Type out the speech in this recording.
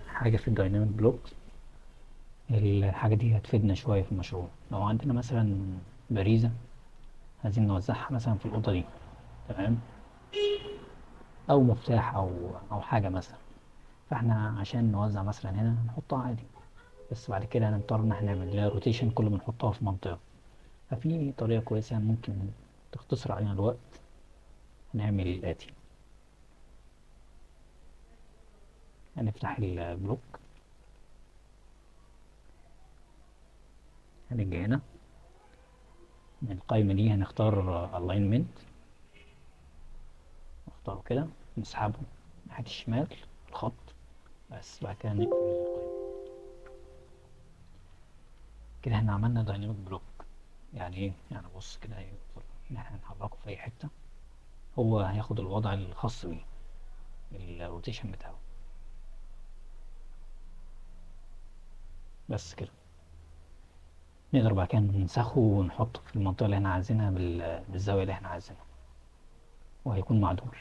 حاجة في الدايناميك بلوك. الحاجة دي هتفيدنا شوية في المشروع. لو عندنا مثلا باريزة عايزين نوزعها مثلا في الأوضة دي، تمام، أو مفتاح أو حاجة مثلا، فاحنا عشان نوزع مثلا هنا نحطها عادي، بس بعد كده هنضطر إن احنا نعمل لها روتيشن كل ما نحطها في منطقة. ففي طريقة كويسة ممكن تختصر علينا الوقت. هنعمل الآتي: هنفتح البلوك، هنيجي هنا من القايمة دي هنختار alignment، نختاره كده، نسحبه ناحية الشمال الخط، بس بعد كده نقفل القايمة. كده احنا عملنا دايناميك بلوك. يعني ايه؟ يعني بص كده هيفضل ان احنا نحركه في اي حتة، هو هياخد الوضع الخاص بيه، الروتيشن بتاعه. بس كده نقدر بعد كده ننسخه ونحطه في المنطقة اللي احنا عايزينها بالزاوية اللي احنا عايزينها، وهيكون معدول.